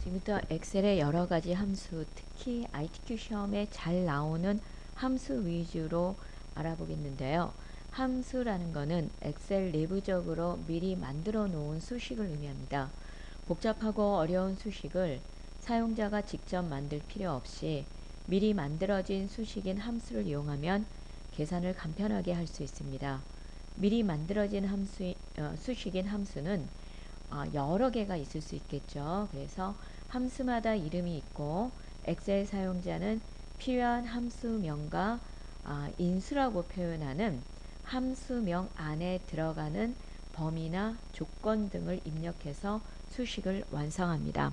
지금부터 엑셀의 여러 가지 함수, 특히 ITQ 시험에 잘 나오는 함수 위주로 알아보겠는데요. 함수라는 것은 엑셀 내부적으로 미리 만들어 놓은 수식을 의미합니다. 복잡하고 어려운 수식을 사용자가 직접 만들 필요 없이 미리 만들어진 수식인 함수를 이용하면 계산을 간편하게 할 수 있습니다. 미리 만들어진 수식인 함수는 여러 개가 있을 수 있겠죠. 그래서 함수마다 이름이 있고 엑셀 사용자는 필요한 함수명과 인수라고 표현하는 함수명 안에 들어가는 범위나 조건 등을 입력해서 수식을 완성합니다.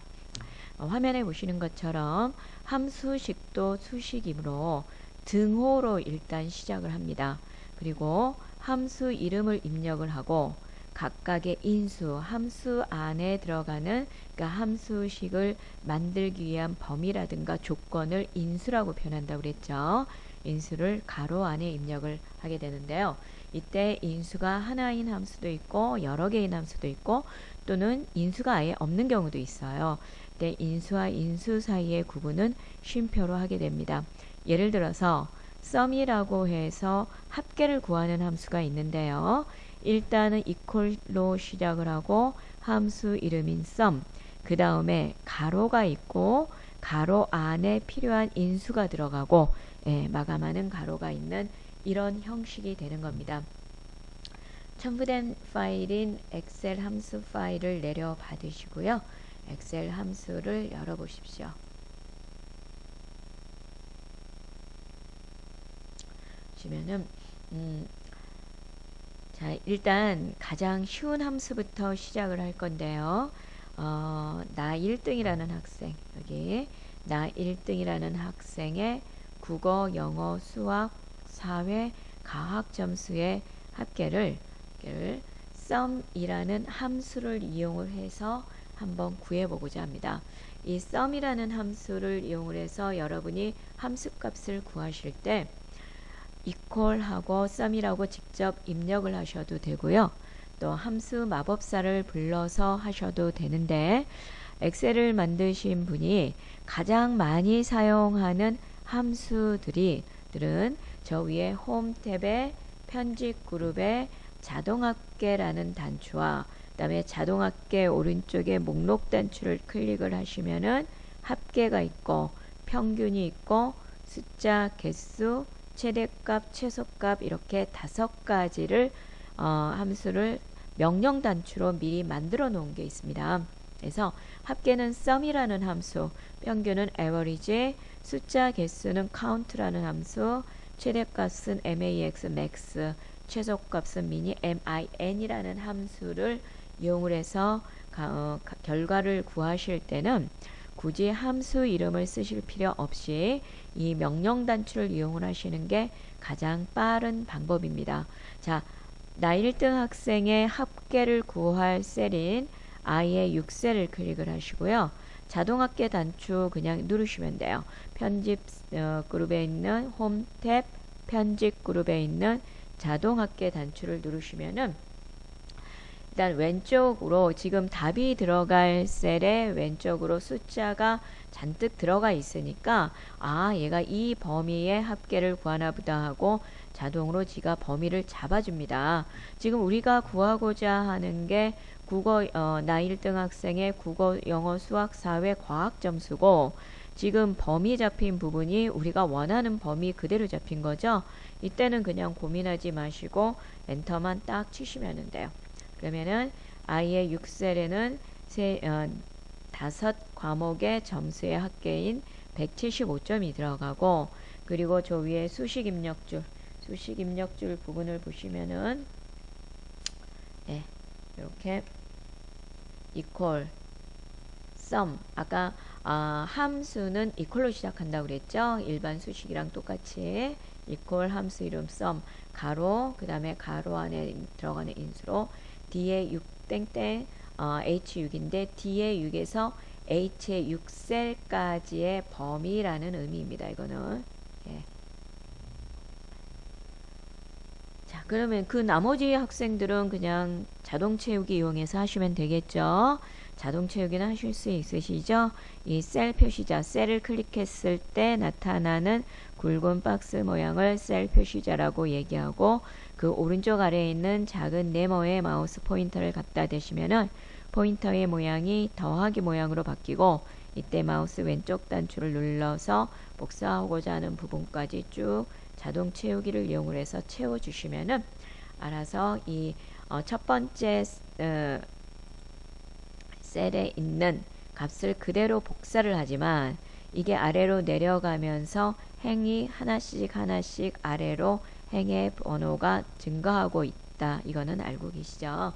화면에 보시는 것처럼 함수식도 수식이므로 등호로 일단 시작을 합니다. 그리고 함수 이름을 입력을 하고 각각의 인수, 함수 안에 들어가는 그러니까 함수식을 만들기 위한 범위라든가 조건을 인수라고 표현한다고 그랬죠. 인수를 가로 안에 입력을 하게 되는데요. 이때 인수가 하나인 함수도 있고 여러 개인 함수도 있고 또는 인수가 아예 없는 경우도 있어요. 이때 인수와 인수 사이의 구분은 쉼표로 하게 됩니다. 예를 들어서 sum이라고 해서 합계를 구하는 함수가 있는데요. 일단은 equal로 시작을 하고 함수 이름인 sum, 그 다음에 가로가 있고 가로 안에 필요한 인수가 들어가고 마감하는 가로가 있는 이런 형식이 되는 겁니다. 첨부된 파일인 엑셀 함수 파일을 내려 받으시고요. 엑셀 함수를 열어 보십시오. 보시면은 자, 일단 가장 쉬운 함수부터 시작을 할 건데요. 나 1등이라는 학생, 여기 나 1등이라는 학생의 국어, 영어, 수학, 사회, 과학 점수의 합계를 sum이라는 함수를 이용을 해서 한번 구해보고자 합니다. 이 sum이라는 함수를 이용을 해서 여러분이 함수값을 구하실 때 equal하고 sum이라고 직접 입력을 하셔도 되고요. 또 함수 마법사를 불러서 하셔도 되는데 엑셀을 만드신 분이 가장 많이 사용하는 함수들은 저 위에 홈 탭에 편집 그룹에 자동합계라는 단추와 그 다음에 자동합계 오른쪽에 목록 단추를 클릭을 하시면은 합계가 있고 평균이 있고 숫자, 개수, 최대값, 최소값 이렇게 5가지를 함수를 명령 단추로 미리 만들어 놓은 게 있습니다. 그래서 합계는 sum이라는 함수, 평균은 average, 숫자 개수는 count라는 함수, 최대값은 max, max, 최소값은 min, min이라는 함수를 이용을 해서 결과를 구하실 때는 굳이 함수 이름을 쓰실 필요 없이 이 명령 단추를 이용을 하시는 게 가장 빠른 방법입니다. 자, 나 1등 학생의 합계를 구할 셀인 I의 6셀을 클릭을 하시고요. 자동합계 단추 그냥 누르시면 돼요. 편집 그룹에 있는 홈 탭, 편집 그룹에 있는 자동합계 단추를 누르시면은 일단 왼쪽으로 지금 답이 들어갈 셀에 왼쪽으로 숫자가 잔뜩 들어가 있으니까 얘가 이 범위의 합계를 구하나 보다 하고 자동으로 지가 범위를 잡아줍니다. 지금 우리가 구하고자 하는 게 국어 나 1등 학생의 국어, 영어, 수학, 사회, 과학 점수고 지금 범위 잡힌 부분이 우리가 원하는 범위 그대로 잡힌 거죠. 이때는 그냥 고민하지 마시고 엔터만 딱 치시면 돼요. 그러면은 I의 6셀에는 5과목의 점수의 합계인 175점이 들어가고 그리고 저 위에 수식 입력줄 부분을 보시면은 이렇게 equal, sum 아까 함수는 equal로 시작한다고 그랬죠. 일반 수식이랑 똑같이 equal 함수 이름 sum 가로 그 다음에 가로 안에 들어가는 인수로 D의 6 땡땡 H6인데 D의 6에서 H의 6셀까지의 범위라는 의미입니다. 이거는 자, 그러면 그 나머지 학생들은 그냥 자동 채우기 이용해서 하시면 되겠죠. 자동 채우기는 하실 수 있으시죠? 이 셀 표시자, 셀을 클릭했을 때 나타나는 굵은 박스 모양을 셀 표시자라고 얘기하고 그 오른쪽 아래에 있는 작은 네모에 마우스 포인터를 갖다 대시면은 포인터의 모양이 더하기 모양으로 바뀌고 이때 마우스 왼쪽 단추를 눌러서 복사하고자 하는 부분까지 쭉 자동 채우기를 이용을 해서 채워주시면은 알아서 이 첫 번째 셀에 있는 값을 그대로 복사를 하지만 이게 아래로 내려가면서 행이 하나씩 아래로 행의 번호가 증가하고 있다. 이거는 알고 계시죠?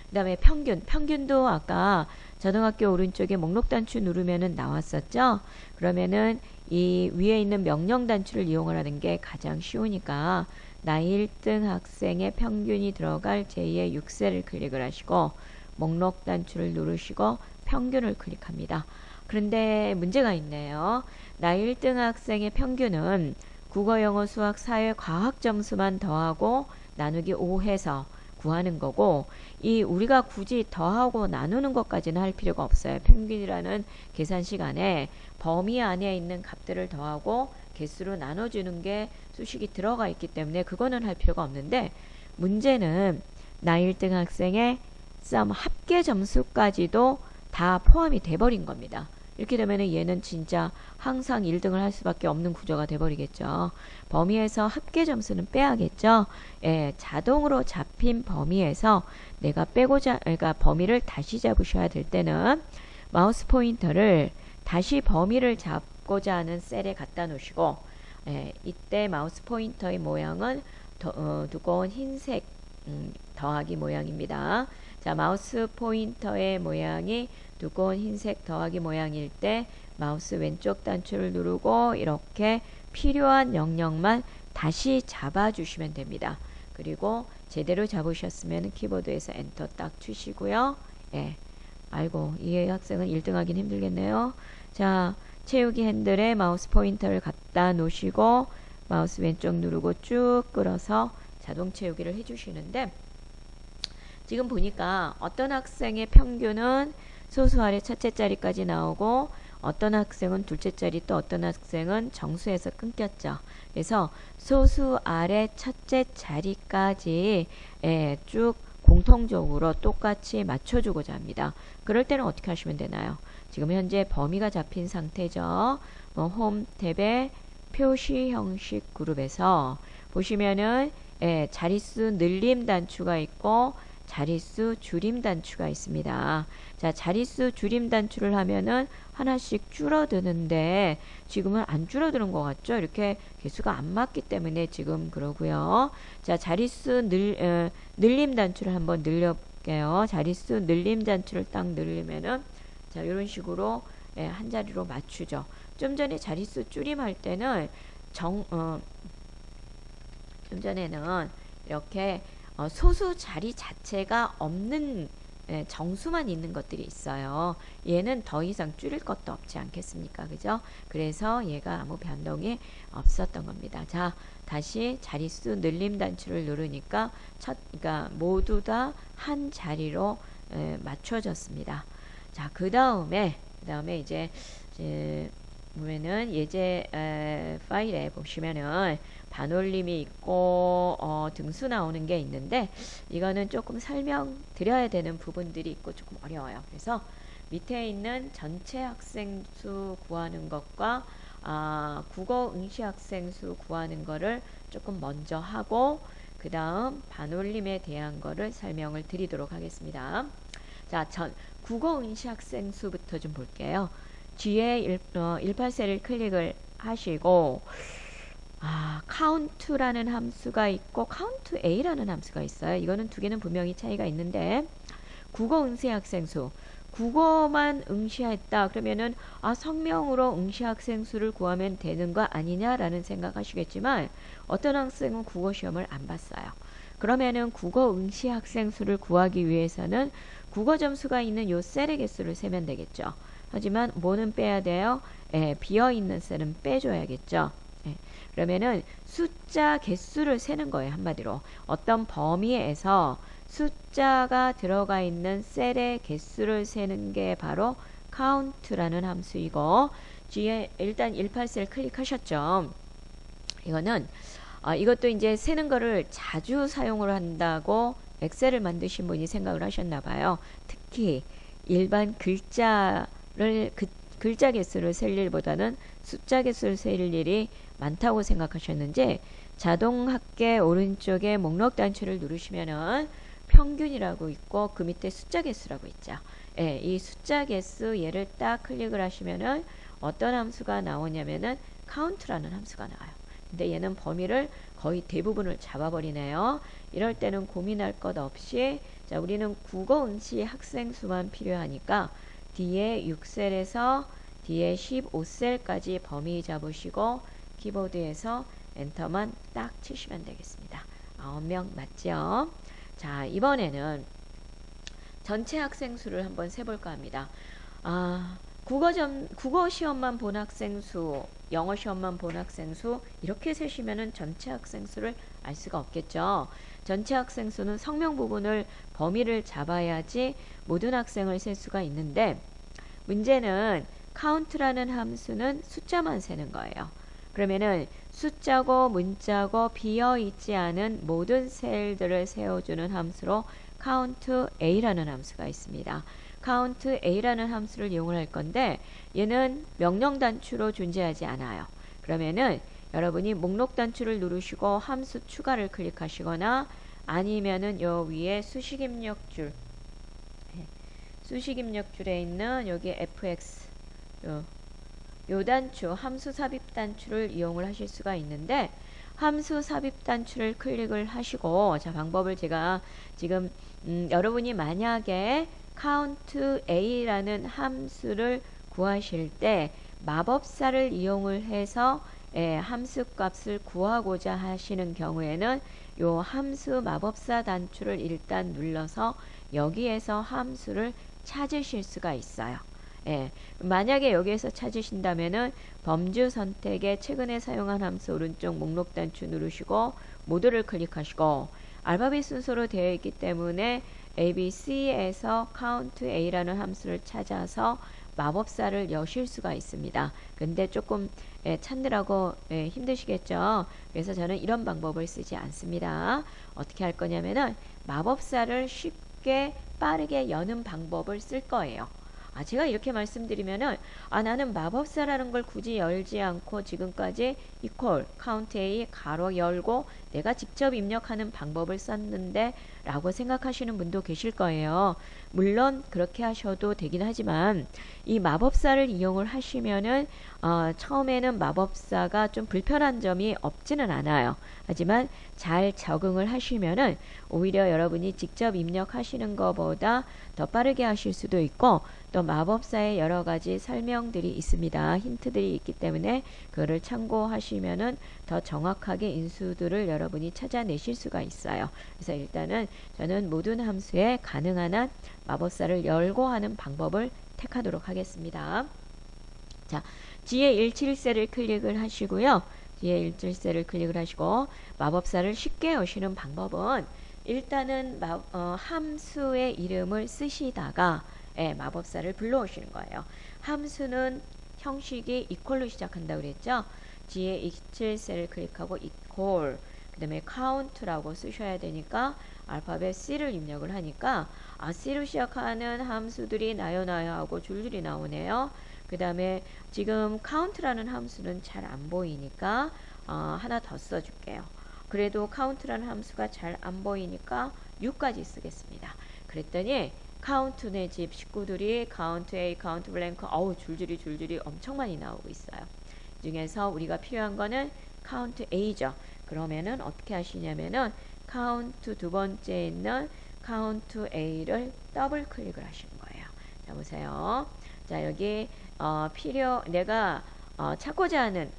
그 다음에 평균도 아까 자동학교 오른쪽에 목록 단추 누르면은 나왔었죠? 그러면은 이 위에 있는 명령 단추를 이용을 하는 게 가장 쉬우니까 나 1등 학생의 평균이 들어갈 제2의 6셀을 클릭을 하시고 목록 단추를 누르시고 평균을 클릭합니다. 그런데 문제가 있네요. 나 1등 학생의 평균은 국어, 영어, 수학, 사회, 과학 점수만 더하고 나누기 5 해서 구하는 거고 이 우리가 굳이 더하고 나누는 것까지는 할 필요가 없어요. 평균이라는 계산 시간에 범위 안에 있는 값들을 더하고 개수로 나눠주는 게 수식이 들어가 있기 때문에 그거는 할 필요가 없는데 문제는 나 1등 학생의 썸 합계 점수까지도 다 포함이 돼버린 겁니다. 이렇게 되면 얘는 진짜 항상 1등을 할 수밖에 없는 구조가 돼버리겠죠. 범위에서 합계 점수는 빼야겠죠. 예, 자동으로 잡힌 범위에서 내가 그러니까 범위를 다시 잡으셔야 될 때는 마우스 포인터를 다시 범위를 잡고자 하는 셀에 갖다 놓으시고 예, 이때 마우스 포인터의 모양은 두꺼운 흰색 더하기 모양입니다. 자, 마우스 포인터의 모양이 두꺼운 흰색 더하기 모양일 때 마우스 왼쪽 단추를 누르고 이렇게 필요한 영역만 다시 잡아주시면 됩니다. 그리고 제대로 잡으셨으면 키보드에서 엔터 딱 치시고요. 예. 아이고, 이 학생은 1등 하긴 힘들겠네요. 자, 채우기 핸들에 마우스 포인터를 갖다 놓으시고 마우스 왼쪽 누르고 쭉 끌어서 자동 채우기를 해주시는데 지금 보니까 어떤 학생의 평균은 소수 아래 첫째 자리까지 나오고 어떤 학생은 둘째 자리 또 어떤 학생은 정수에서 끊겼죠. 그래서 소수 아래 첫째 자리까지 쭉 공통적으로 똑같이 맞춰주고자 합니다. 그럴 때는 어떻게 하시면 되나요? 지금 현재 범위가 잡힌 상태죠. 홈 탭에 표시 형식 그룹에서 보시면은 자릿수 늘림 단추가 있고 자릿수 줄임 단추가 있습니다. 자, 자릿수 줄임 단추를 하면은 하나씩 줄어드는데 지금은 안 줄어드는 것 같죠? 이렇게 개수가 안 맞기 때문에 지금 그러고요. 자, 자릿수 늘림 단추를 한번 늘려볼게요. 자릿수 늘림 단추를 딱 늘리면은 자, 이런 식으로 한 자리로 맞추죠. 좀 전에 자릿수 줄임 할 때는 좀 전에는 이렇게 소수 자리 자체가 없는 정수만 있는 것들이 있어요. 얘는 더 이상 줄일 것도 없지 않겠습니까? 그죠? 그래서 얘가 아무 변동이 없었던 겁니다. 자, 다시 자릿수 늘림 단추를 누르니까 그러니까 모두 다 한 자리로 맞춰졌습니다. 자, 그 다음에 이제 보면은 예제 파일에 보시면은 반올림이 있고 등수 나오는 게 있는데 이거는 조금 설명드려야 되는 부분들이 있고 조금 어려워요. 그래서 밑에 있는 전체 학생 수 구하는 것과 국어 응시 학생 수 구하는 거를 조금 먼저 하고 그 다음 반올림에 대한 거를 설명을 드리도록 하겠습니다. 자, 국어 응시 학생 수부터 좀 볼게요. 뒤에 18셀을 클릭을 하시고 count라는 함수가 있고 countA라는 함수가 있어요. 이거는 두 개는 분명히 차이가 있는데 국어 응시 학생 수 국어만 응시했다 그러면은 성명으로 응시 학생 수를 구하면 되는 거 아니냐라는 생각하시겠지만 어떤 학생은 국어 시험을 안 봤어요. 그러면은 국어 응시 학생 수를 구하기 위해서는 국어 점수가 있는 요 셀의 개수를 세면 되겠죠. 하지만 뭐는 빼야 돼요? 비어있는 셀은 빼줘야겠죠. 그러면은 숫자 개수를 세는 거예요. 한마디로 어떤 범위에서 숫자가 들어가 있는 셀의 개수를 세는 게 바로 count라는 함수이고, 뒤에 일단 18셀 클릭하셨죠. 이거는 이것도 이제 세는 거를 자주 사용을 한다고 엑셀을 만드신 분이 생각을 하셨나 봐요. 특히 일반 글자 개수를 셀 일보다는 숫자 개수를 셀 일이 많다고 생각하셨는지, 자동 합계 오른쪽에 목록 단추를 누르시면은 평균이라고 있고 그 밑에 숫자 개수라고 있죠. 예, 이 숫자 개수 얘를 딱 클릭을 하시면은 어떤 함수가 나오냐면은 count라는 함수가 나와요. 근데 얘는 범위를 거의 대부분을 잡아버리네요. 이럴 때는 고민할 것 없이, 자, 우리는 국어 응시 학생 수만 필요하니까 뒤에 6셀에서 뒤에 15셀까지 범위 잡으시고 키보드에서 엔터만 딱 치시면 되겠습니다. 9명 맞죠? 자, 이번에는 전체 학생 수를 한번 세볼까 합니다. 국어 시험만 본 학생 수, 영어 시험만 본 학생 수, 이렇게 세시면은 전체 학생 수를 알 수가 없겠죠. 전체 학생 수는 성명 부분을 범위를 잡아야지 모든 학생을 셀 수가 있는데, 문제는 count라는 함수는 숫자만 세는 거예요. 그러면은 숫자고 문자고 비어 있지 않은 모든 셀들을 세워주는 함수로 countA라는 함수가 있습니다. countA라는 함수를 이용을 할 건데, 얘는 명령 단추로 존재하지 않아요. 그러면은 여러분이 목록 단추를 누르시고 함수 추가를 클릭하시거나, 아니면은 요 위에 수식 입력줄, 수식 입력줄에 있는 여기 fx 요 단추, 함수 삽입 단추를 이용을 하실 수가 있는데, 함수 삽입 단추를 클릭을 하시고, 자, 방법을 제가 지금 여러분이 만약에 countA라는 함수를 구하실 때 마법사를 이용을 해서 함수 값을 구하고자 하시는 경우에는 요 함수 마법사 단추를 일단 눌러서 여기에서 함수를 찾으실 수가 있어요. 만약에 여기에서 찾으신다면은 범주 선택에 최근에 사용한 함수 오른쪽 목록 단추 누르시고 모두를 클릭하시고, 알파벳 순서로 되어 있기 때문에 ABC에서 countA라는 함수를 찾아서 마법사를 여실 수가 있습니다. 근데 조금 찾느라고 힘드시겠죠. 그래서 저는 이런 방법을 쓰지 않습니다. 어떻게 할 거냐면은 마법사를 쉽게 빠르게 여는 방법을 쓸 거예요. 제가 이렇게 말씀드리면은 나는 마법사라는 걸 굳이 열지 않고 지금까지 equal, countA 가로 열고 내가 직접 입력하는 방법을 썼는데 라고 생각하시는 분도 계실 거예요. 물론 그렇게 하셔도 되긴 하지만 이 마법사를 이용을 하시면은 처음에는 마법사가 좀 불편한 점이 없지는 않아요. 하지만 잘 적응을 하시면은 오히려 여러분이 직접 입력하시는 것보다 더 빠르게 하실 수도 있고, 또 마법사의 여러 가지 설명들이 있습니다. 힌트들이 있기 때문에 그거를 참고하시면은 더 정확하게 인수들을 여러분이 찾아내실 수가 있어요. 그래서 일단은 저는 모든 함수에 가능한 한 마법사를 열고 하는 방법을 택하도록 하겠습니다. 자, 뒤에 171셀을 클릭을 하시고요. 뒤에 171셀을 클릭을 하시고 마법사를 쉽게 여시는 방법은 일단은 함수의 이름을 쓰시다가 마법사를 불러오시는 거예요. 함수는 형식이 equal로 시작한다고 그랬죠. 뒤에 27셀을 클릭하고 equal, 그 다음에 count라고 쓰셔야 되니까 알파벳 C를 입력을 하니까 C로 시작하는 함수들이 나요 하고 줄줄이 나오네요. 그 다음에 지금 count라는 함수는 잘 안 보이니까 하나 더 써줄게요. 그래도 count라는 함수가 잘 안 보이니까 6까지 쓰겠습니다. 그랬더니 count 내 집 식구들이 count A, count blank, 줄줄이 엄청 많이 나오고 있어요. 이 중에서 우리가 필요한 거는 count A죠. 그러면은 어떻게 하시냐면은 count 두 번째에 있는 count A를 더블 클릭을 하시는 거예요. 자, 보세요. 자, 여기 내가 찾고자 하는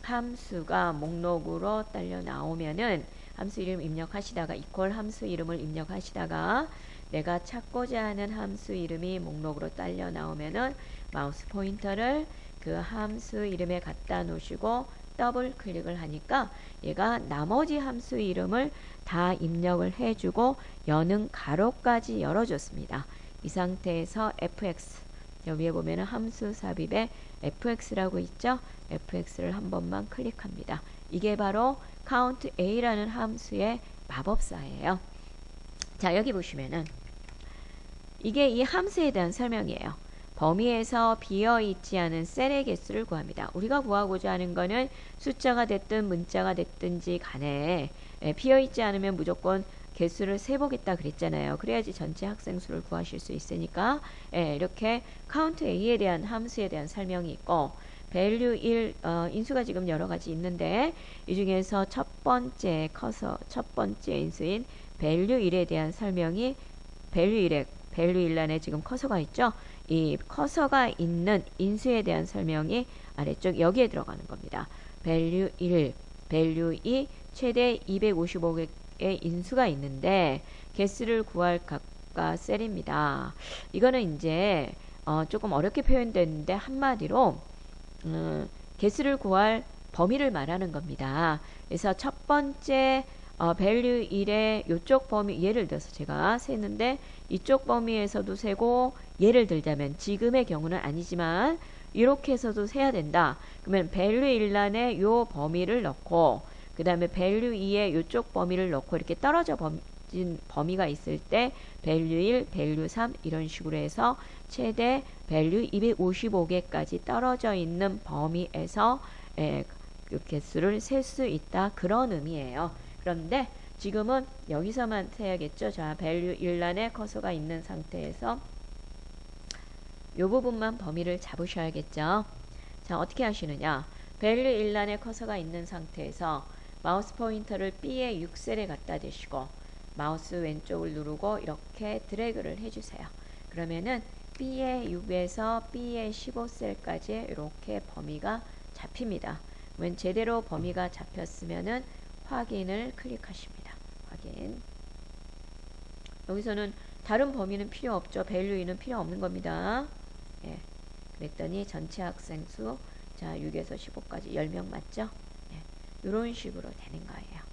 함수가 목록으로 딸려 나오면은 함수 이름 입력하시다가 equal 함수 이름을 입력하시다가 내가 찾고자 하는 함수 이름이 목록으로 딸려 나오면은 마우스 포인터를 그 함수 이름에 갖다 놓으시고 더블 클릭을 하니까 얘가 나머지 함수 이름을 다 입력을 해주고 여는 가로까지 열어줬습니다. 이 상태에서 fx, 여기에 보면은 함수 삽입에 fx라고 있죠. fx를 한 번만 클릭합니다. 이게 바로 COUNTA라는 함수의 마법사예요. 자, 여기 보시면은 이게 이 함수에 대한 설명이에요. 범위에서 비어있지 않은 셀의 개수를 구합니다. 우리가 구하고자 하는 거는 숫자가 됐든 문자가 됐든지 간에 비어있지 않으면 무조건 개수를 세보겠다 그랬잖아요. 그래야지 전체 학생 수를 구하실 수 있으니까 이렇게 count a에 대한 함수에 대한 설명이 있고 value 1 인수가 지금 여러 가지 있는데 이 중에서 첫 번째 인수인 value 1에 대한 설명이 value 1란에 지금 커서가 있죠. 이 커서가 있는 인수에 대한 설명이 아래쪽 여기에 들어가는 겁니다. value 1, value 2 최대 255개의 인수가 있는데 개수를 구할 값과 셀입니다. 이거는 이제 조금 어렵게 표현되는데 한마디로 개수를 구할 범위를 말하는 겁니다. 그래서 첫 번째 value 1의 이쪽 범위, 예를 들어서 제가 세는데 이쪽 범위에서도 세고, 예를 들자면 지금의 경우는 아니지만 이렇게 해서도 세야 된다. 그러면 value 1란에 요 범위를 넣고 그 다음에 value 2에 이쪽 범위를 넣고 이렇게 떨어져 버진 범위가 있을 때 value 1, value 3 이런 식으로 해서 최대 value 255개까지 떨어져 있는 범위에서 그 개수를 셀 수 있다. 그런 의미예요. 그런데 지금은 여기서만 세야겠죠. 자, value 1란에 커서가 있는 상태에서 이 부분만 범위를 잡으셔야겠죠. 자, 어떻게 하시느냐. value 1란에 커서가 있는 상태에서 마우스 포인터를 B의 6셀에 갖다 대시고 마우스 왼쪽을 누르고 이렇게 드래그를 해주세요. 그러면은 B의 6에서 B의 15셀까지 이렇게 범위가 잡힙니다. 그러면 제대로 범위가 잡혔으면은 확인을 클릭하십니다. 확인. 여기서는 다른 범위는 필요 없죠. value는 필요 없는 겁니다. 예. 그랬더니 전체 학생 수, 자, 6에서 15까지 10명 맞죠? 예. 이런 식으로 되는 거예요.